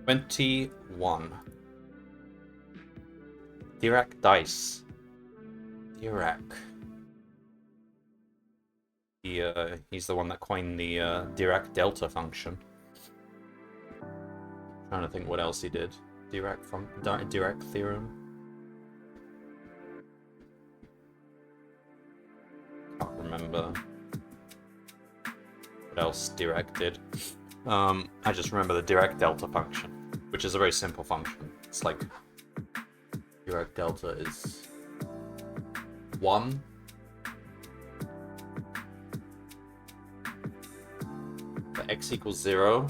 21. Dirac dice. Dirac. He's the one that coined the Dirac delta function. Trying to think what else he did. Dirac theorem. Can't remember what else Dirac did. I just remember the Dirac delta function, which is a very simple function. It's like Dirac delta is 1 for x equals 0,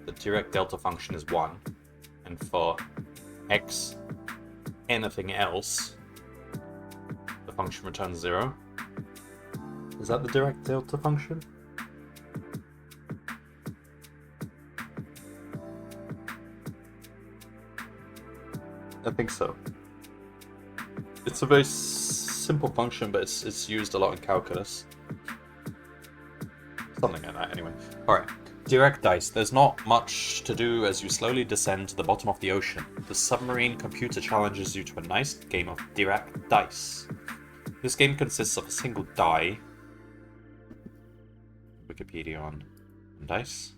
the Dirac delta function is 1, and for x anything else, the function returns 0. Is that the Dirac delta function? I think so. It's a very simple function, but it's used a lot in calculus. Something like that, anyway. Alright, Dirac dice. There's not much to do as you slowly descend to the bottom of the ocean. The submarine computer challenges you to a nice game of Dirac dice. This game consists of a single die. Wikipedia on dice.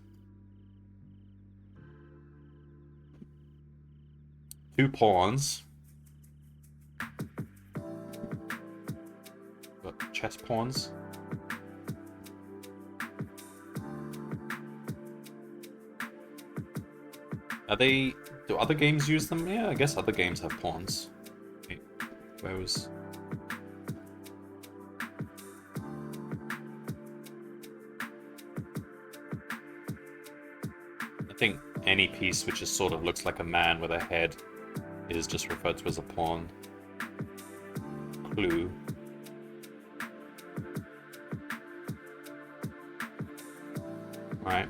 2 pawns. Got chess pawns. Do other games use them? Yeah, I guess other games have pawns. Wait, where was... I think any piece which is sort of looks like a man with a head is just referred to as a pawn. Clue. Right.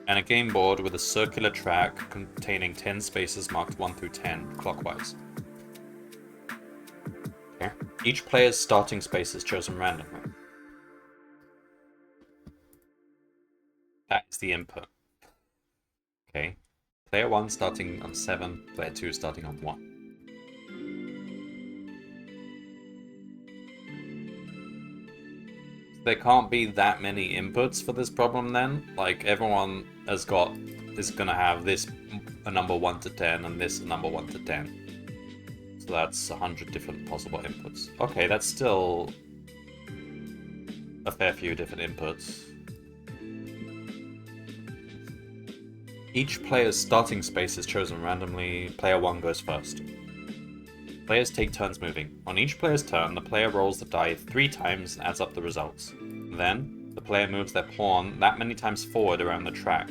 And a game board with a circular track containing 10 spaces marked 1 through 10 clockwise. Okay. Each player's starting space is chosen randomly. That is the input. Okay. Player 1 starting on 7, player 2 starting on 1. There can't be that many inputs for this problem then. Like, everyone is gonna have this a number 1 to 10 and this a number 1 to 10. So that's 100 different possible inputs. Okay, that's still a fair few different inputs. Each player's starting space is chosen randomly. Player 1 goes first. Players take turns moving. On each player's turn, the player rolls the die 3 times and adds up the results. Then, the player moves their pawn that many times forward around the track.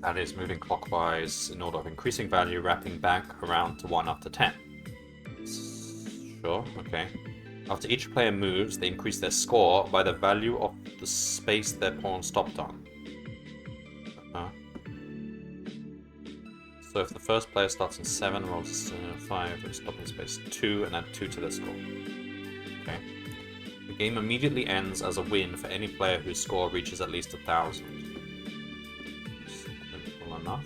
That is, moving clockwise in order of increasing value, wrapping back around to 1 after 10. Sure, okay. After each player moves, they increase their score by the value of the space their pawn stopped on. So if the first player starts in 7, rolls 5, they stop in space 2, and add 2 to their score. Okay. The game immediately ends as a win for any player whose score reaches at least 1,000. Simple enough.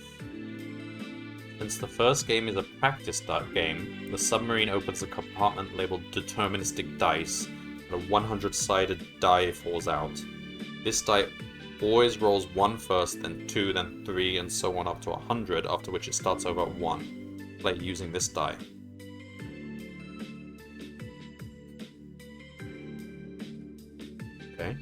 Since the first game is a practice game, the submarine opens a compartment labeled deterministic dice, and a 100-sided die falls out. This die always rolls 1 first, then 2, then 3, and so on up to 100, after which it starts over at 1. Play using this die. Okay.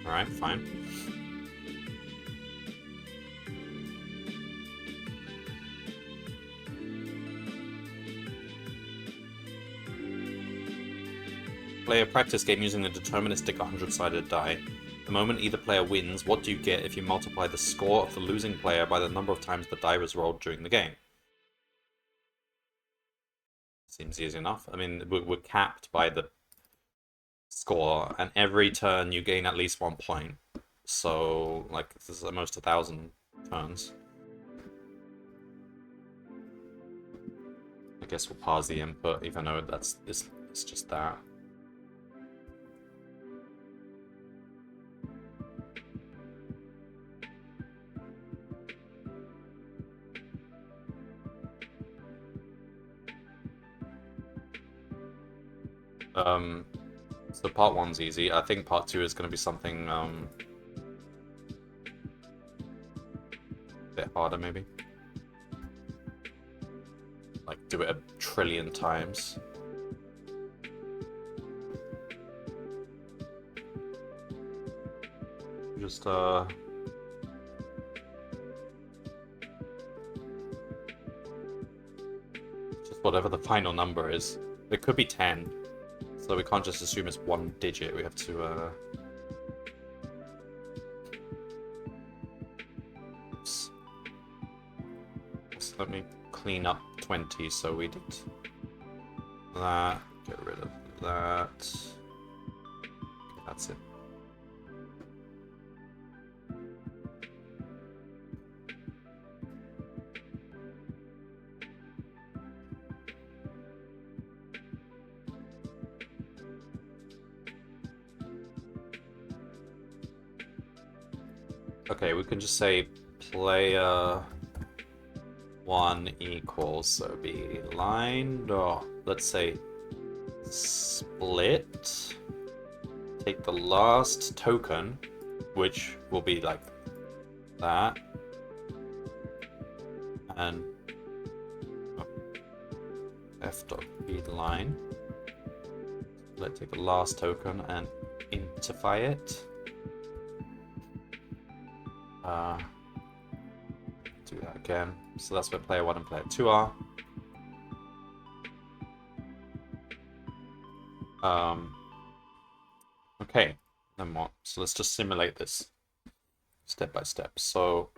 Alright, fine. Play a practice game using a deterministic 100-sided die. The moment either player wins, what do you get if you multiply the score of the losing player by the number of times the die was rolled during the game? Seems easy enough. I mean, we're capped by the score, and every turn you gain at least 1 point. So, like, this is almost 1,000 turns. I guess we'll pause the input, even though it's just that. So part 1's easy. I think part 2 is going to be something a bit harder, maybe. Like, do it 1,000,000,000,000 times. Just, just whatever the final number is. It could be 10. So we can't just assume it's 1 digit. We have to, oops. So let me clean up 20. So we did that. Get rid of that. That's it. Okay, we can just say player 1 equals, so it'd be line dot, let's say, split, take the last token, which will be like that, and f dot read line, let's take the last token and interfy it. Do that again. So that's where player 1 and player 2 are. Okay, then what? So let's just simulate this step by step. So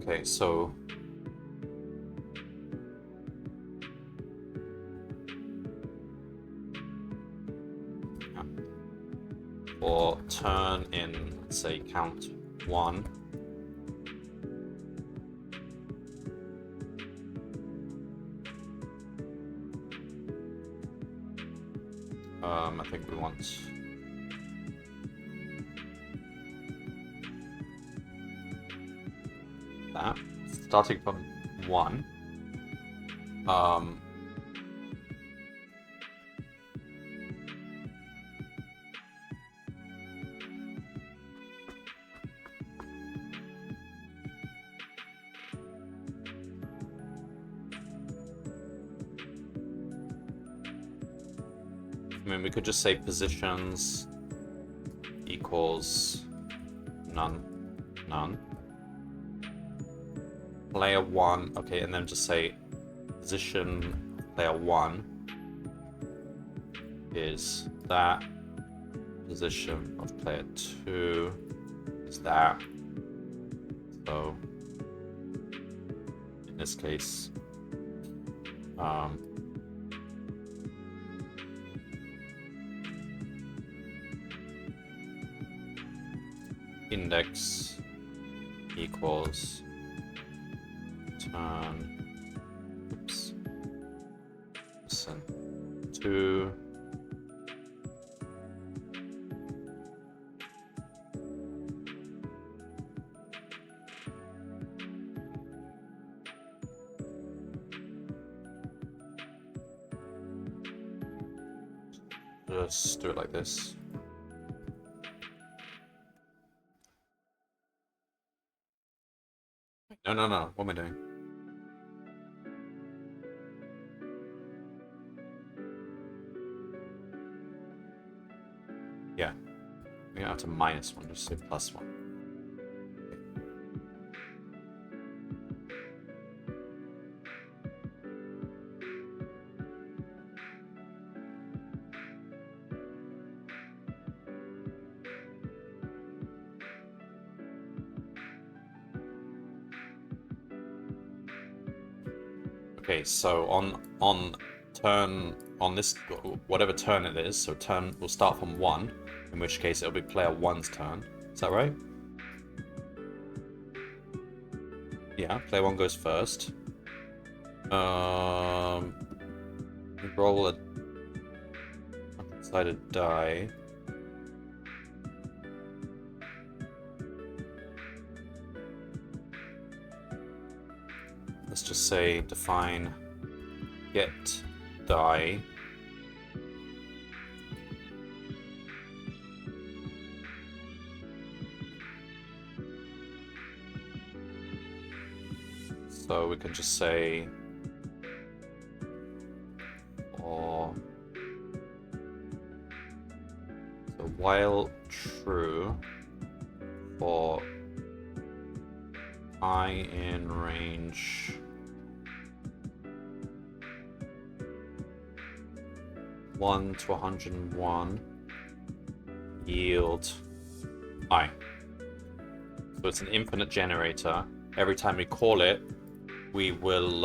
okay, so for turn in, let's say, count 1. I think we want that, starting from 1. I mean, we could just say positions equals none, none. Player 1, okay, and then just say position player 1 is that, position of player 2 is that. So in this case, index equals turn, oops, listen, 2, just do it like this. No. What am I doing? Yeah. We have to -1, just say +1. Okay, so on turn on this whatever turn it is, so turn will start from 1, in which case it'll be player 1's turn. Is that right? Yeah, player 1 goes first. Roll a 100-sided die. Let's just say define get die. So we can just say or so while true for I in range 1 to 101 yield I. So it's an infinite generator. Every time we call it, we will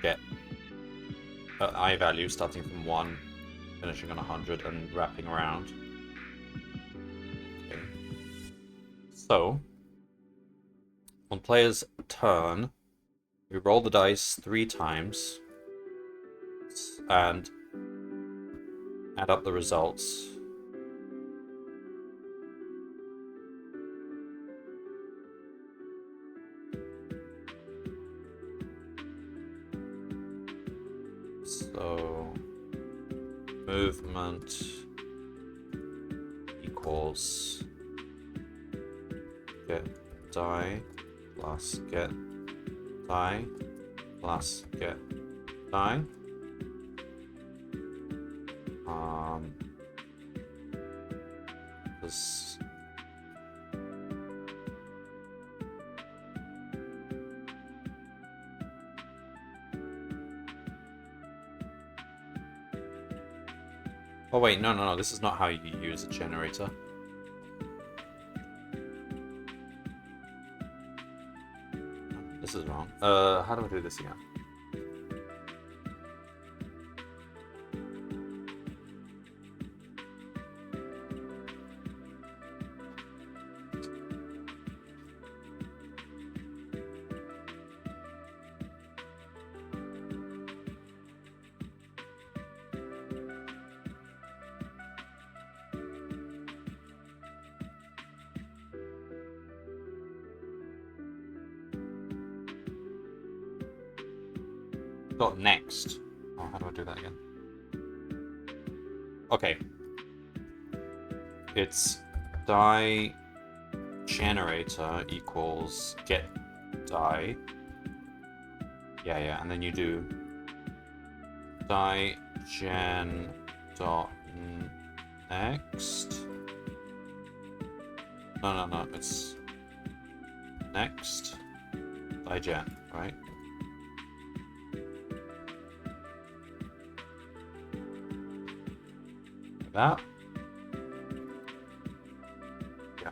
get an I value starting from 1, finishing on 100, and wrapping around. Okay. So, on player's turn, we roll the dice 3 times and add up the results. So movement equals get die plus get die plus get die. This oh wait, no, this is not how you use a generator. This is wrong. How do I do this again? Got next. Oh, how do I do that again? Okay. It's die generator equals get die. Yeah, and then you do die gen dot next. No, it's next die gen, right? That. Yeah.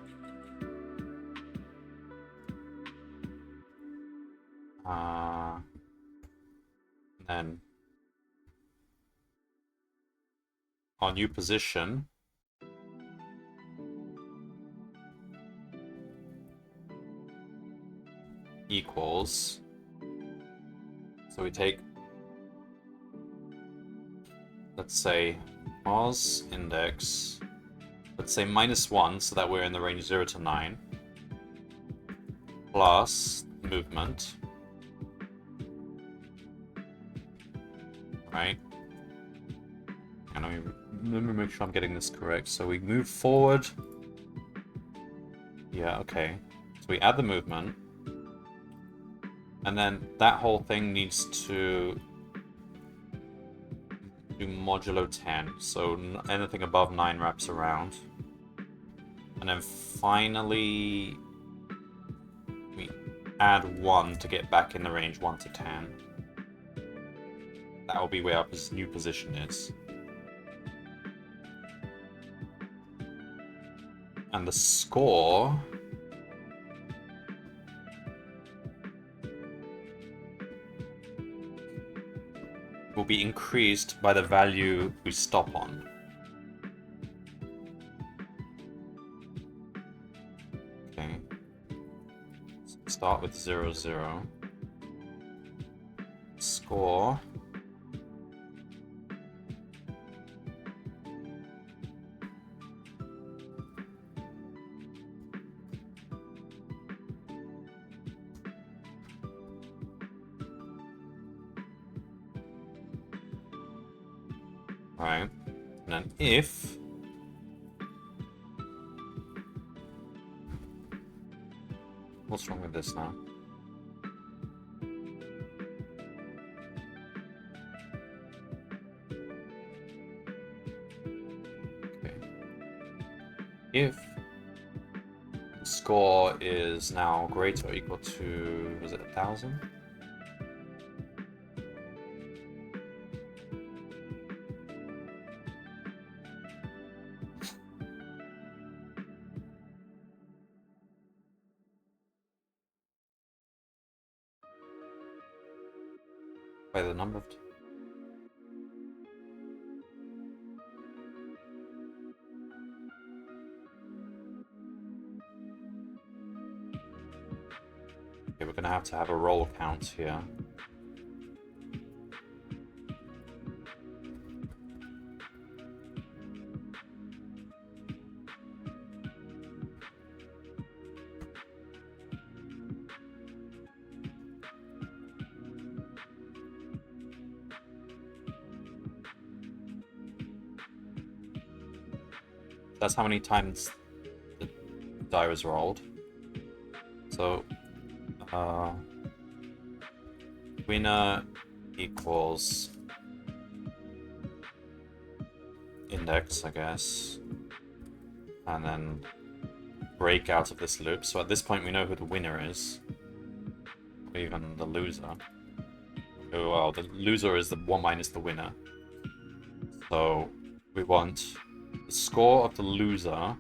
Then our new position equals, so we take, let's say, Mars index, let's say -1, so that we're in the range 0 to 9, plus movement, right? And let me make sure I'm getting this correct. So we move forward. Yeah, okay. So we add the movement, and then that whole thing needs to do modulo 10, so anything above 9 wraps around. And then finally we add 1 to get back in the range 1 to 10. That will be where our new position is. And the score will be increased by the value we stop on. Okay. So start with 0, 0. Score. Right. And then if what's wrong with this now? Okay. If the score is now greater or equal to, was it 1,000? By the number of... Okay, we're gonna have to have a roll count here. That's how many times the die was rolled. So, winner equals index, I guess, and then break out of this loop. So at this point, we know who the winner is, or even the loser. Oh, well, the loser is the one minus the winner. So we want the score of the loser.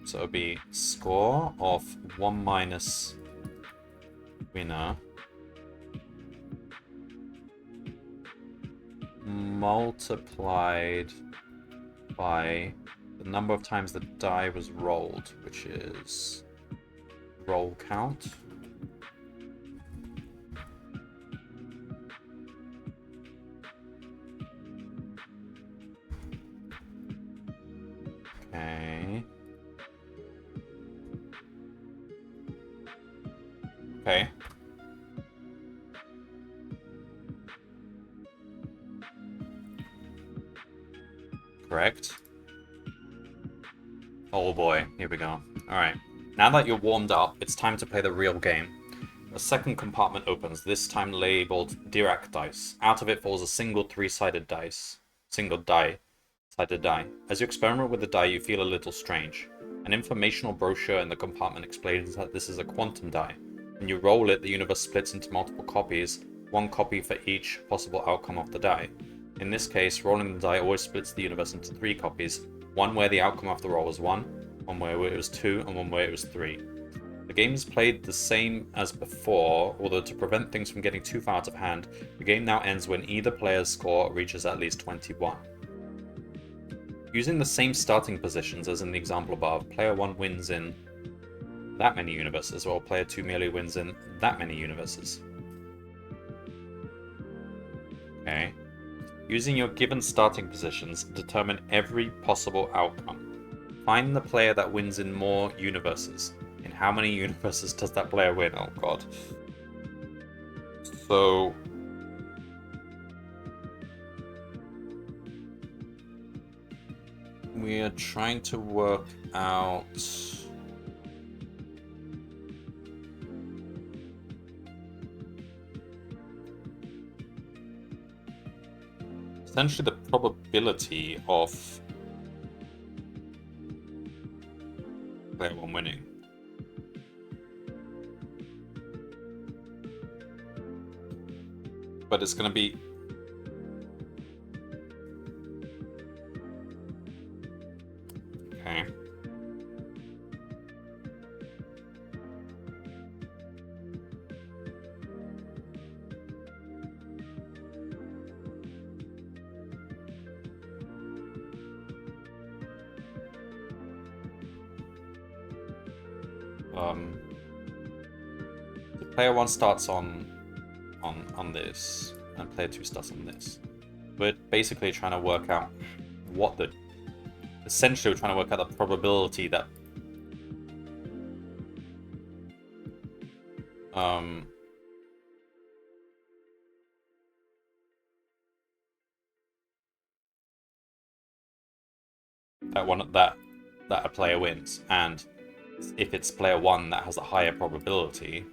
So it'll be score of 1 minus winner multiplied by the number of times the die was rolled, which is roll count. Okay. Okay. Correct. Oh boy, here we go. Alright. Now that you're warmed up, it's time to play the real game. A second compartment opens, this time labeled Dirac dice. Out of it falls a single three-sided dice. Single die-sided die. As you experiment with the die, you feel a little strange. An informational brochure in the compartment explains that this is a quantum die. When you roll it, the universe splits into multiple copies, one copy for each possible outcome of the die. In this case, rolling the die always splits the universe into 3 copies, one where the outcome of the roll was 1, one where it was 2, and one where it was 3. The game is played the same as before, although to prevent things from getting too far out of hand, the game now ends when either player's score reaches at least 21. Using the same starting positions as in the example above, player 1 wins in that many universes, while player 2 merely wins in that many universes. Okay. Using your given starting positions, determine every possible outcome. Find the player that wins in more universes. In how many universes does that player win? Oh god. So... we are trying to work out... essentially the probability of player 1 winning. But it's going to be... okay. the player 1 starts on this, and player 2 starts on this. We're basically trying to work out essentially we're trying to work out the probability that that a player wins, and if it's player 1 that has a higher probability,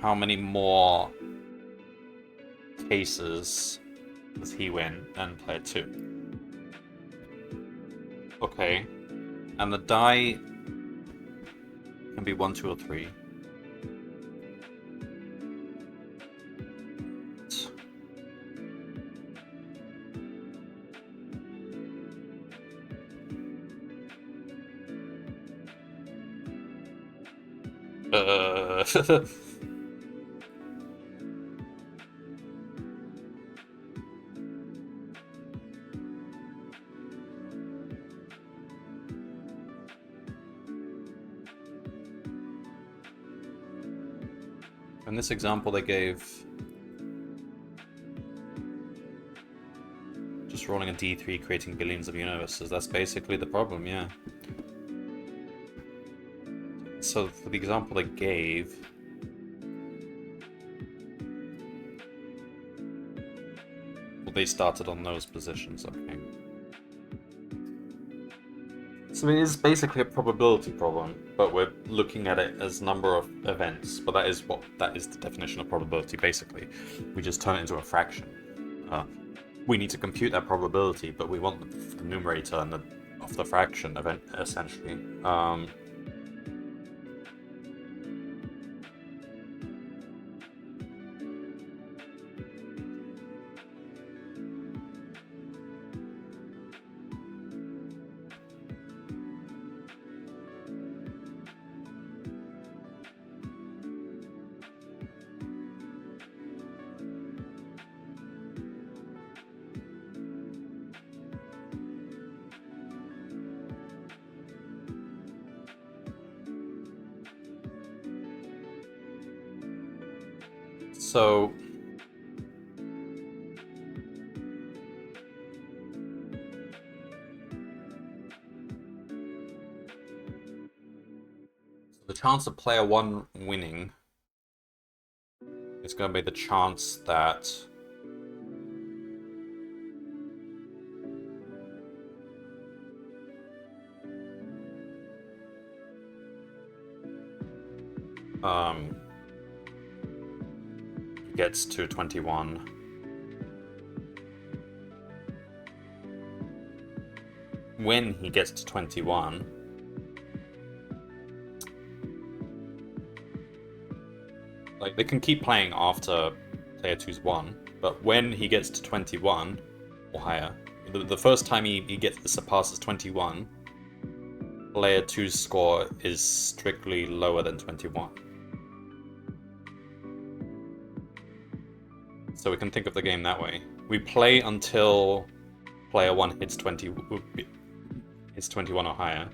how many more cases does he win than player 2? Okay, and the die can be 1, 2, or 3. In this example they gave just rolling a d3 creating billions of universes. That's basically the problem, yeah. So for the example they gave, well, they started on those positions, okay. So it is basically a probability problem, but we're looking at it as number of events. But that is the definition of probability, basically. We just turn it into a fraction. We need to compute that probability, but we want the numerator of the fraction event, essentially. So the chance of player 1 winning is going to be the chance that gets to 21. When he gets to 21, like, they can keep playing after player 2's won, but when he gets to 21 or higher, the first time he surpasses 21, player 2's score is strictly lower than 21. So we can think of the game that way. We play until player 1 hits 21 or higher.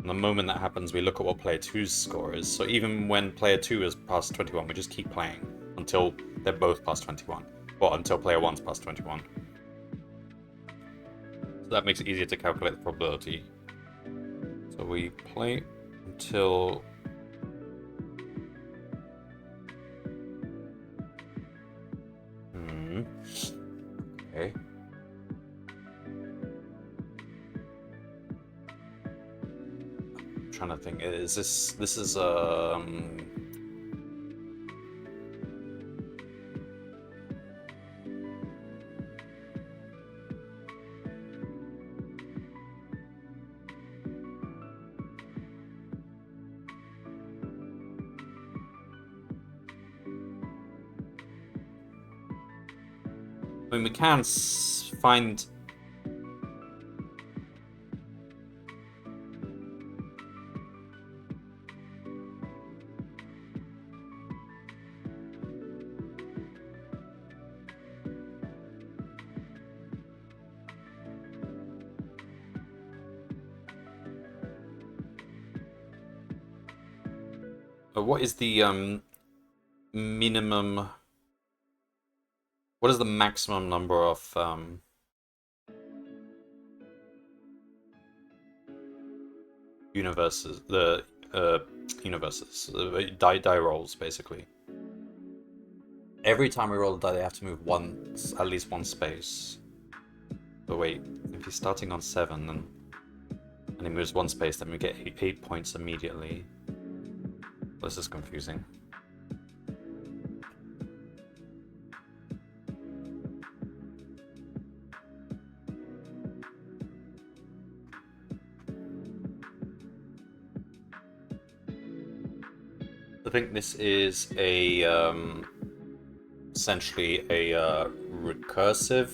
And the moment that happens, we look at what player 2's score is. So even when player 2 is past 21, we just keep playing until they're both past 21. Or until player 1's past 21. So that makes it easier to calculate the probability. So we play until... Okay. I'm trying to think. Is this is I mean, we can find... What is the minimum? What is the maximum number of universes? The universes, die rolls basically. Every time we roll a die, they have to move at least one space. But wait, if he's starting on 7, then and he moves one space, then we get 8 points immediately. This is confusing. I think this is a essentially a recursive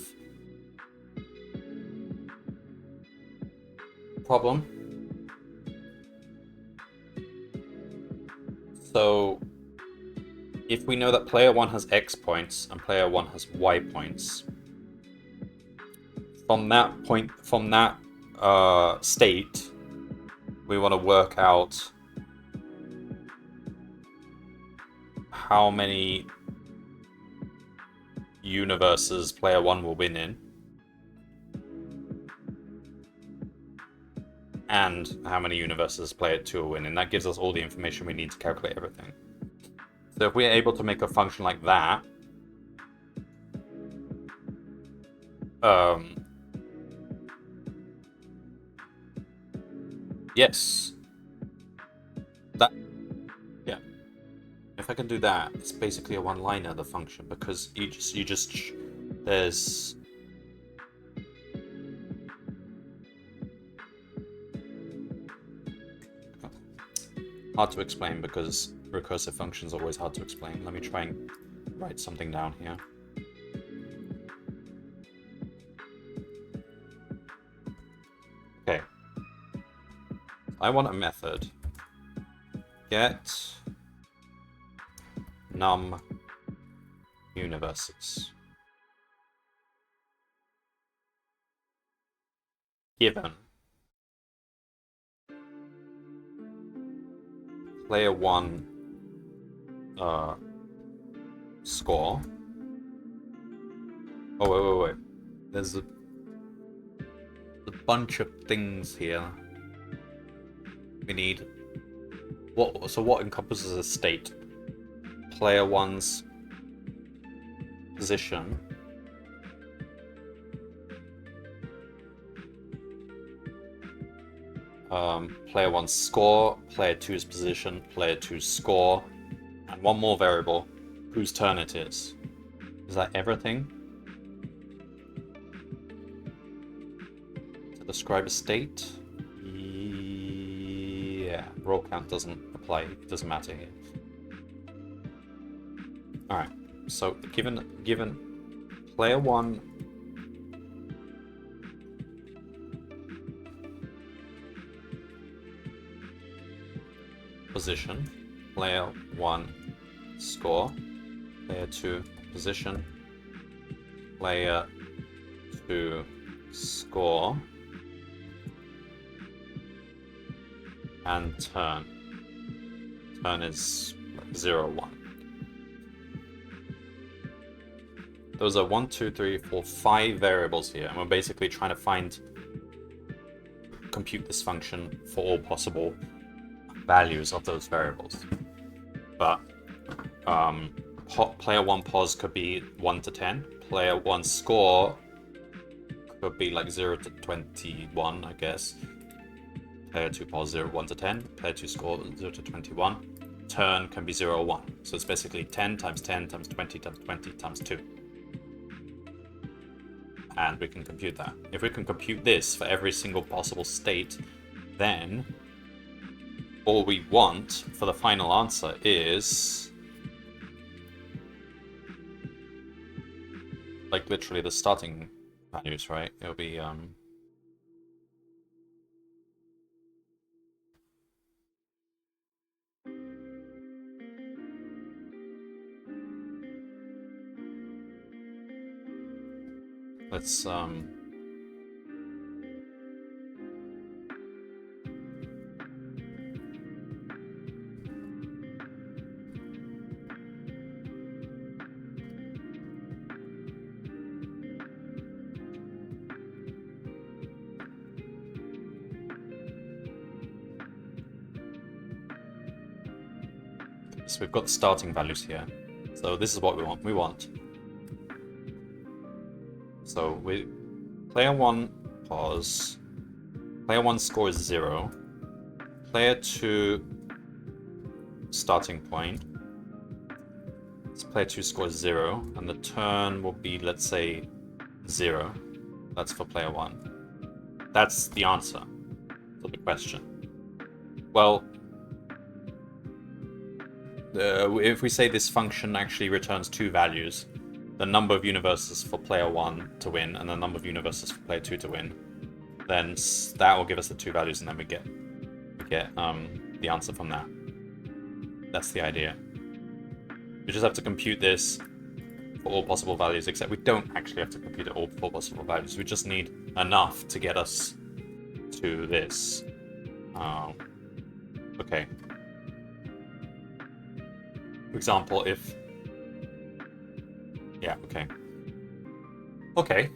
problem. So if we know that player 1 has X points and player 1 has Y points, from that state, we want to work out how many universes player 1 will win in, and how many universes player 2 will win in. That gives us all the information we need to calculate everything. So if we're able to make a function like that, yes, that, yeah. If I can do that, it's basically a one-liner, the function, because there's hard to explain because recursive functions are always hard to explain. Let me try and write something down here. Okay. I want a method. Get num universes. Given player 1 score. Oh, wait. There's a bunch of things here. We need what encompasses a state? Player 1's position, player 1's score, player 2's position, player 2's score, and one more variable, whose turn it is. Is that everything? To describe a state? Yeah, roll count doesn't apply, it doesn't matter here. Alright, so given player 1 position, player 1 score, player 2 position, player 2 score, and turn. Turn is 0, 1. Those are 1, 2, 3, 4, 5 variables here, and we're basically trying to compute this function for all possible values of those variables. But player 1 pos could be 1 to 10. Player 1 score could be like 0 to 21, I guess. Player 2 pos 1 to 10. Player 2 score 0 to 21. Turn can be 0 or 1. So it's basically 10 times 10 times 20 times 20 times 2. And we can compute that. If we can compute this for every single possible state, then all we want for the final answer is like literally the starting values, right? It'll be let's So we've got the starting values here. So this is what we want. We want. So player 1 pause. Player 1 score is 0. Player 2 starting point. So player 2 scores 0, and the turn will be, let's say, 0. That's for player 1. That's the answer to the question. Well, if we say this function actually returns 2 values, the number of universes for player 1 to win and the number of universes for player 2 to win, then that will give us the 2 values, and then we get the answer from that. That's the idea. We just have to compute this for all possible values, except we don't actually have to compute it all for possible values. We just need enough to get us to this. Okay. For example, if... Yeah, okay. Okay.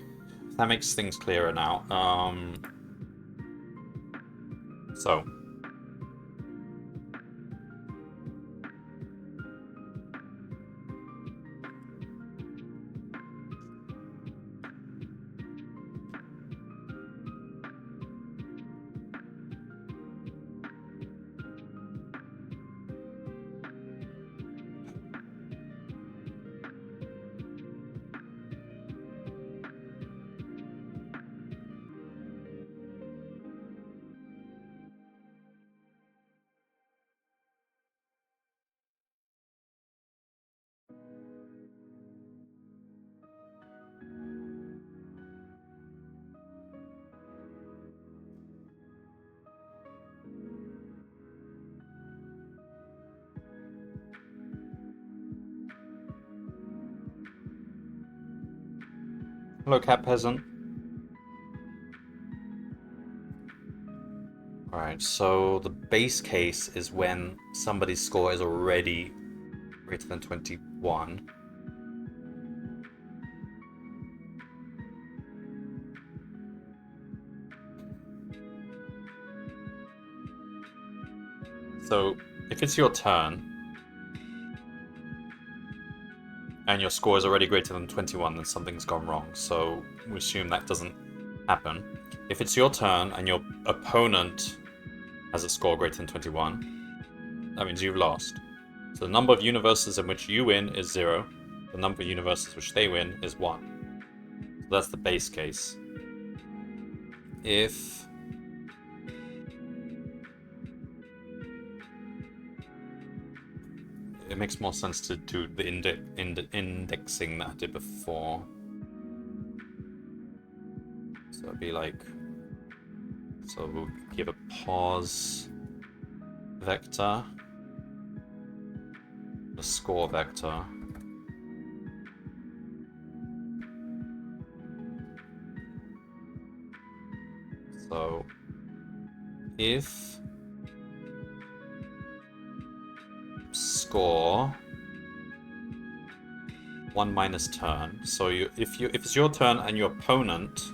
That makes things clearer now. So... Hello, Cat Peasant. Alright, so the base case is when somebody's score is already greater than 21. So, if it's your turn, and your score is already greater than 21, then something's gone wrong. So we assume that doesn't happen. If it's your turn and your opponent has a score greater than 21, that means you've lost. So the number of universes in which you win is 0. The number of universes which they win is 1. So that's the base case. If... It makes more sense to do the indexing that I did before. So it'd be like... So we'll give a pause vector, a score vector, so if score 1 minus turn, so if it's your turn and your opponent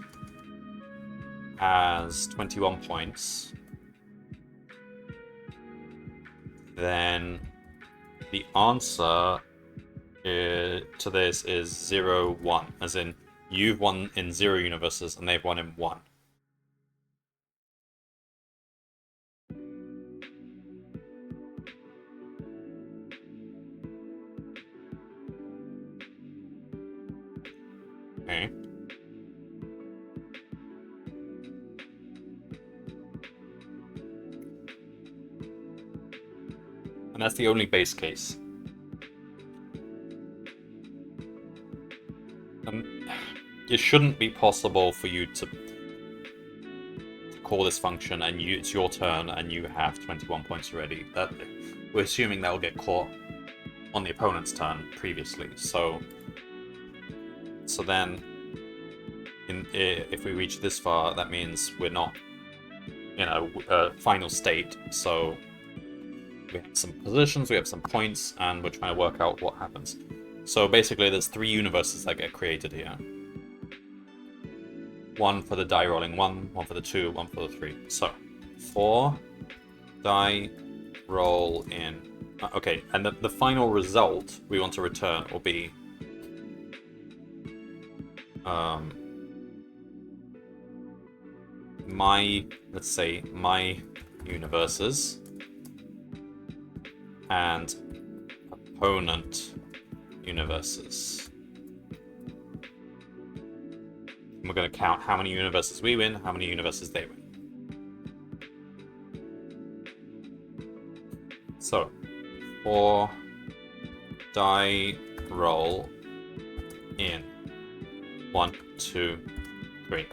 has 21 points, then the answer to this is 0, 1, as in you've won in 0 universes and they've won in 1. Okay. And that's the only base case. It shouldn't be possible for you to call this function and it's your turn and you have 21 points already. We're assuming that will get caught on the opponent's turn previously. So then, if we reach this far, that means we're not in a final state. So we have some positions, we have some points, and we're trying to work out what happens. So basically, there's 3 universes that get created here. 1 for the die rolling 1, 1 for the 2, 1 for the 3. So, 4 die roll in Okay, and the final result we want to return will be let's say my universes and opponent universes. And we're going to count how many universes we win, how many universes they win. So, for die roll in 1, 2, 3.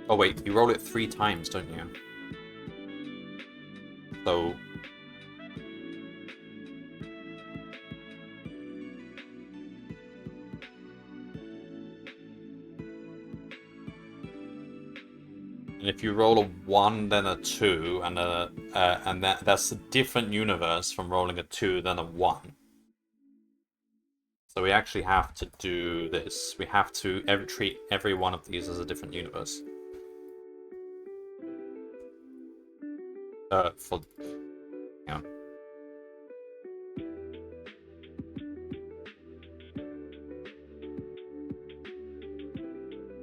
Oh wait, you roll it 3 times, don't you? So and if you roll a 1, then a 2, and that's a different universe from rolling a 2, then a 1. So we actually have to do this. We have to treat every one of these as a different universe. For yeah.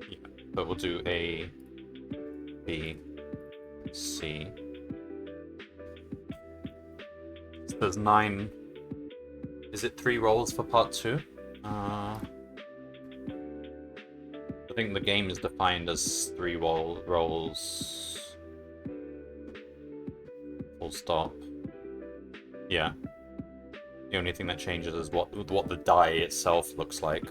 Yeah. But we'll do A, B, C. So there's 9. Is it 3 rolls for part 2? I think the game is defined as 3 rolls. Full stop. Yeah. The only thing that changes is what the die itself looks like.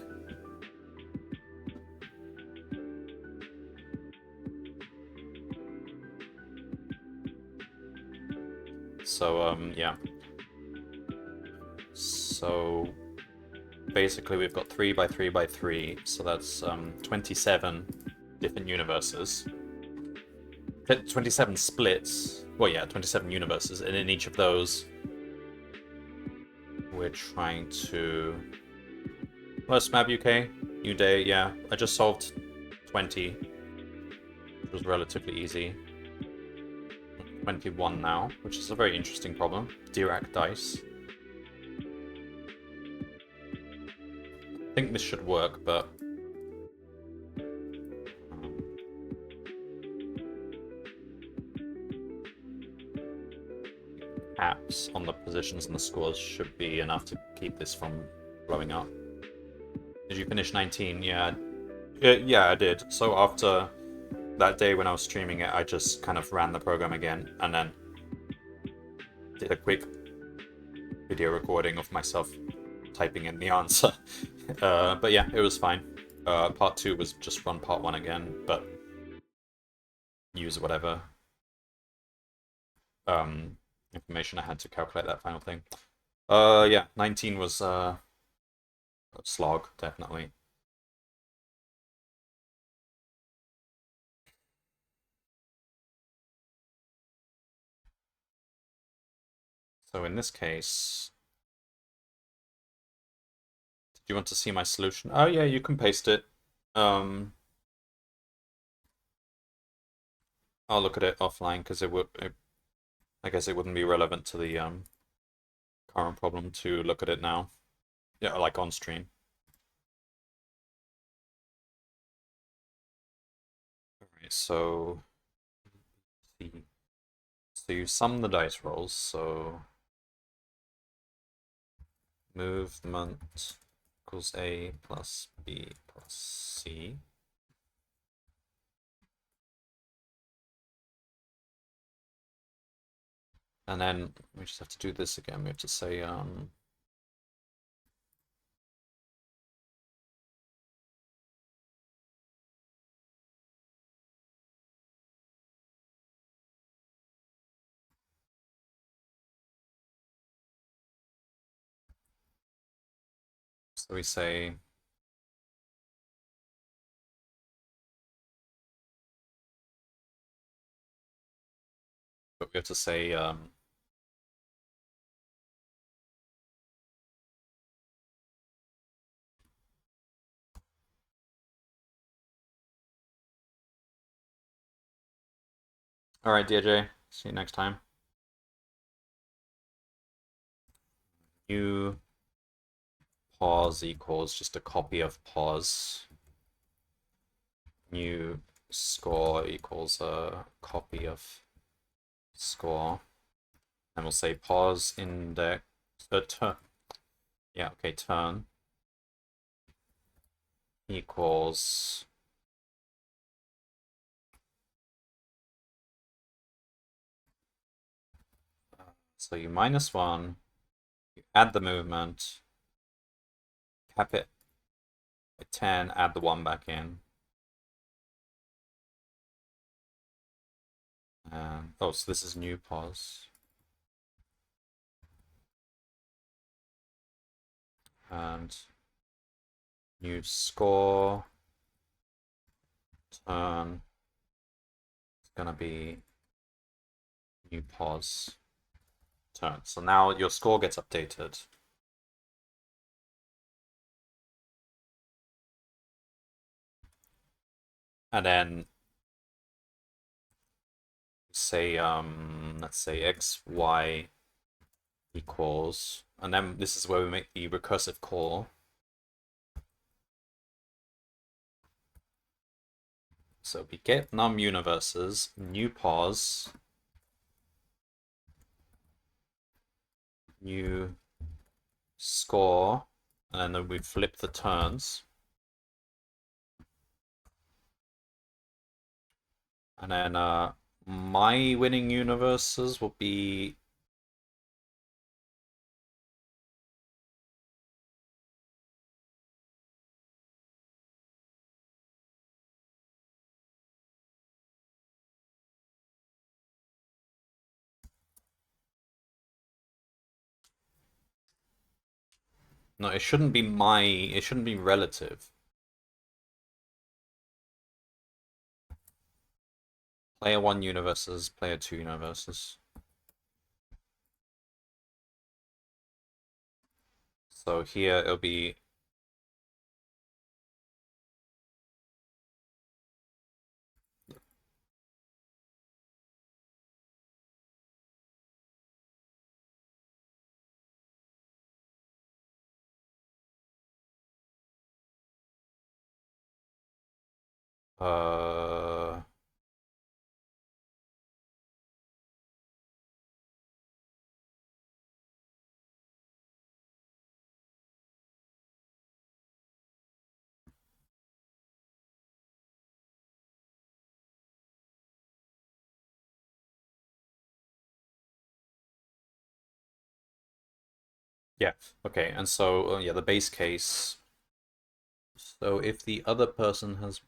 So, yeah. So, basically we've got 3 by 3 by 3, so that's 27 different universes. 27 splits. Well, yeah, 27 universes, and in each of those, we're trying to... Hello, Smab UK. New day, yeah. I just solved 20, which was relatively easy. 21 now, which is a very interesting problem. Dirac dice. I think this should work, but... Caps on the positions and the scores should be enough to keep this from blowing up. Did you finish 19? Yeah. Yeah, I did. So after that day when I was streaming it, I just kind of ran the program again and then did a quick video recording of myself typing in the answer. But yeah, it was fine. Part 2 was just run part 1 again, but use whatever information I had to calculate that final thing. Yeah, 19 was a slog, definitely. So in this case, did you want to see my solution? Oh yeah, you can paste it. I'll look at it offline because I guess it wouldn't be relevant to the current problem to look at it now. Yeah, like on stream. Alright, so you sum the dice rolls, so movement equals A plus B plus C. And then we just have to do this again. We have to say so we say but we have to say Alright, DJ. See you next time. New pause equals just a copy of pause. New score equals a copy of score. And we'll say pause index. Turn. Yeah, okay, turn equals so you -1, you add the movement, cap it at 10, add the 1 back in. And oh, so this is new pause. And new score turn is gonna be new pause turn. So now your score gets updated. And then say let's say x, y equals, and then this is where we make the recursive call. So we get num universes, new pause, new score, and then we flip the turns. And then my winning universes will be no, it shouldn't be it shouldn't be relative. Player 1 universes, player 2 universes. So here it'll be uh yeah, okay, and so yeah, the base case. So if the other person has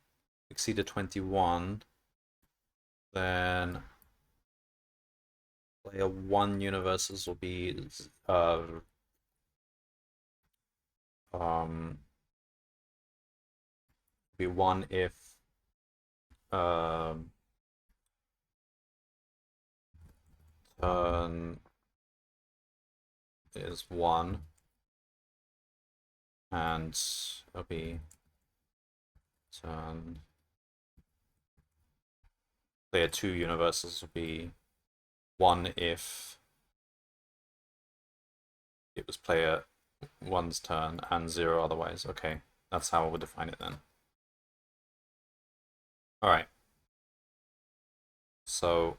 exceeded 21, then player 1 universes will be um 1 if um turn is 1, and it'll be turn player 2 universes will be 1 if it was player 1's turn, and 0 otherwise. Okay, that's how I would define it then. Alright. So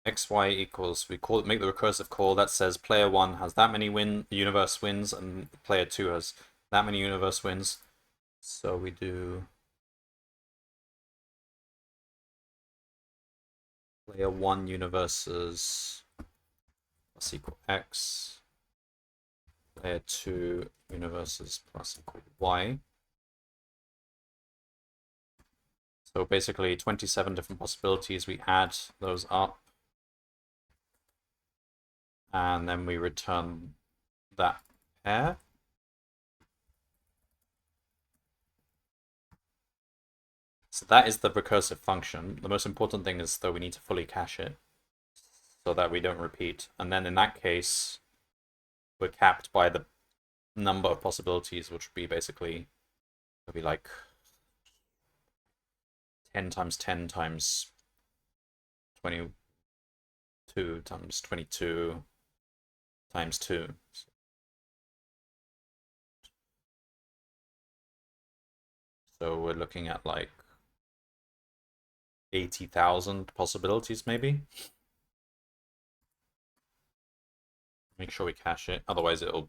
xy equals, we make the recursive call that says player 1 has that many universe wins, and player 2 has that many universe wins. So we do player 1 universes plus equal x, player 2 universes plus equal y. So basically 27 different possibilities, we add those up, and then we return that pair. So that is the recursive function. The most important thing is, though, we need to fully cache it so that we don't repeat. And then in that case, we're capped by the number of possibilities, which would be basically, it'll be like 10 times 10 times 22 times 22 times 2. So we're looking at like 80,000 possibilities, maybe. Make sure we cache it, otherwise it'll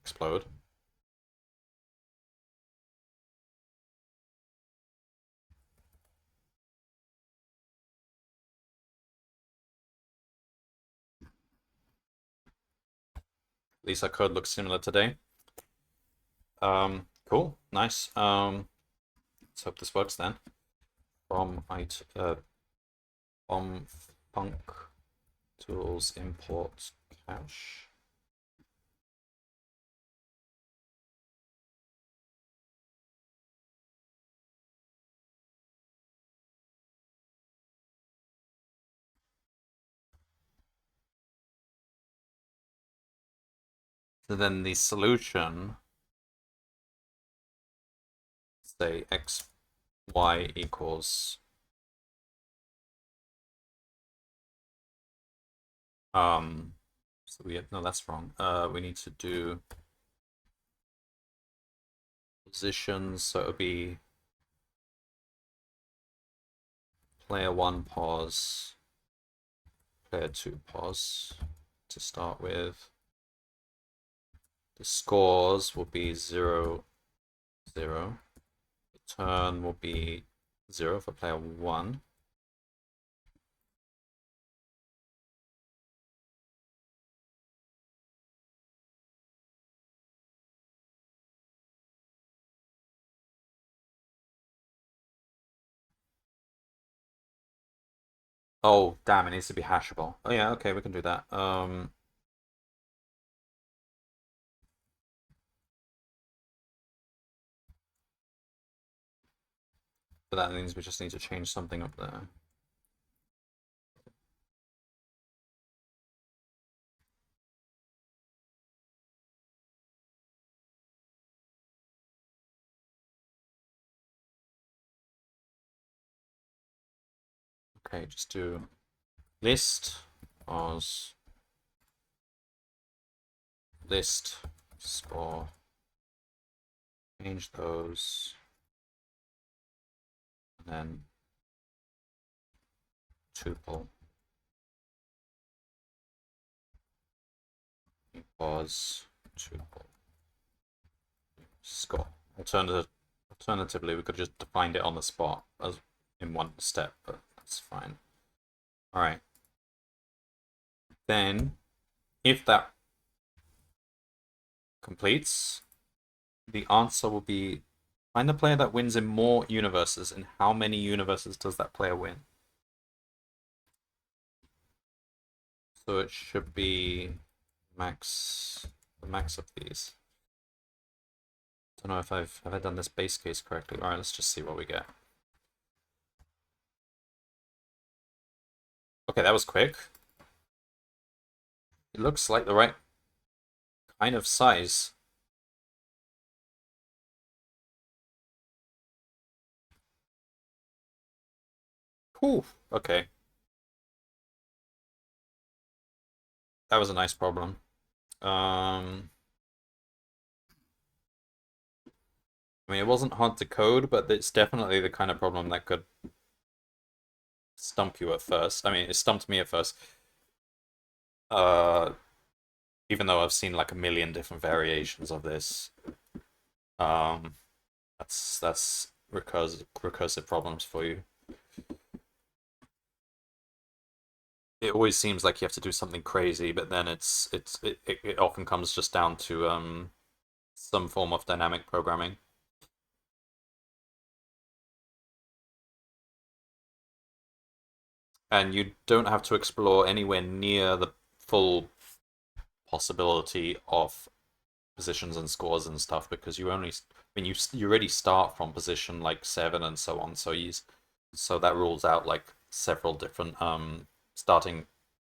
explode. At least our code looks similar today. Cool, nice. Let's hope this works then. From func tools import cache. So then the solution, say x, y equals so we have, no, that's wrong. We need to do positions, so it would be player 1 pause, player 2 pause to start with. The scores will be 0, 0. The turn will be 0 for player 1. Oh, damn, it needs to be hashable. Oh yeah, okay, we can do that. But that means we just need to change something up there. Okay, just do list, pause, list, score, change those, and then tuple, pause, tuple, score. Alternatively, we could just define it on the spot as in one step, but that's fine. All right. Then, if that completes, the answer will be find the player that wins in more universes, and how many universes does that player win? So it should be the max of these. Don't know if have I done this base case correctly. All right, let's just see what we get. Okay, that was quick. It looks like the right kind of size. Whew, okay. That was a nice problem. I mean, it wasn't hard to code, but it's definitely the kind of problem that could stump you at first. I mean, it stumped me at first. Uh, Even though I've seen like a million different variations of this. That's recursive problems for you. It always seems like you have to do something crazy, but then it often comes just down to some form of dynamic programming. And you don't have to explore anywhere near the full possibility of positions and scores and stuff because you only, I mean, you already start from position like 7 and so on. So that rules out like several different starting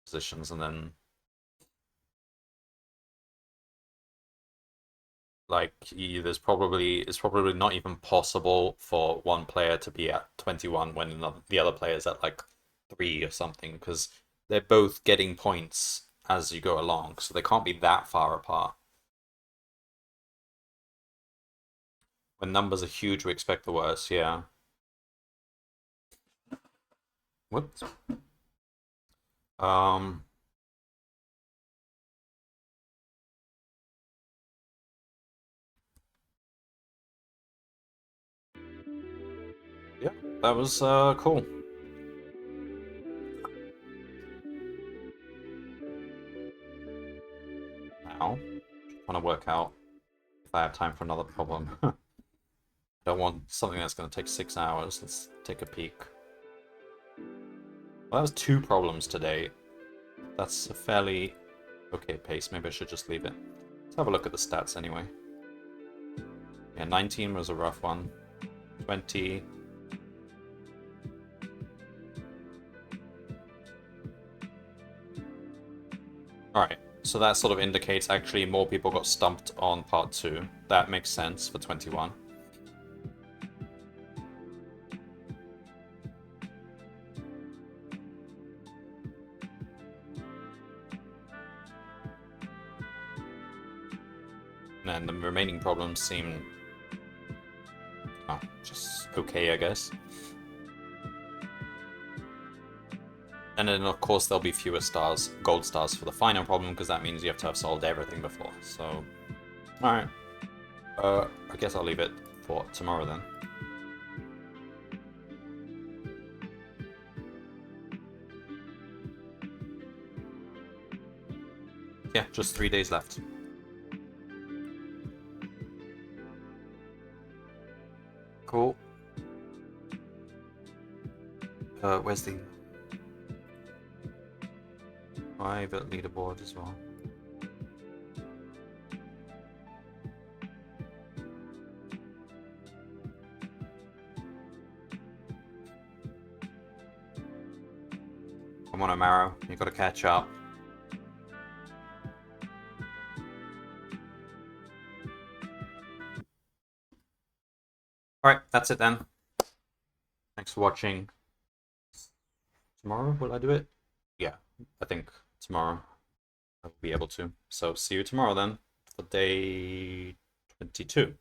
positions, and then Like, it's probably not even possible for one player to be at 21 when the other player's at like 3 or something, because they're both getting points as you go along, so they can't be that far apart. When numbers are huge, we expect the worst, yeah. Whoops. Um, yeah, that was cool. Now, trying to work out if I have time for another problem. I don't want something that's going to take 6 hours. Let's take a peek. Well, that was 2 problems today. That's a fairly okay pace. Maybe I should just leave it. Let's have a look at the stats anyway. Yeah, 19 was a rough one. 20. Alright, so that sort of indicates actually more people got stumped on part 2. That makes sense for 21. And the remaining problems seem... oh, just okay, I guess. And then, of course, there'll be fewer stars, gold stars for the final problem, because that means you have to have solved everything before. So, alright. I guess I'll leave it for tomorrow then. Yeah, just 3 days left. Cool. Where's the private leaderboard as well? Come on, Amaro, you gotta catch up. Alright, that's it then. Thanks for watching. Tomorrow, will I do it? Yeah, I think tomorrow I'll be able to. So see you tomorrow then for day 22.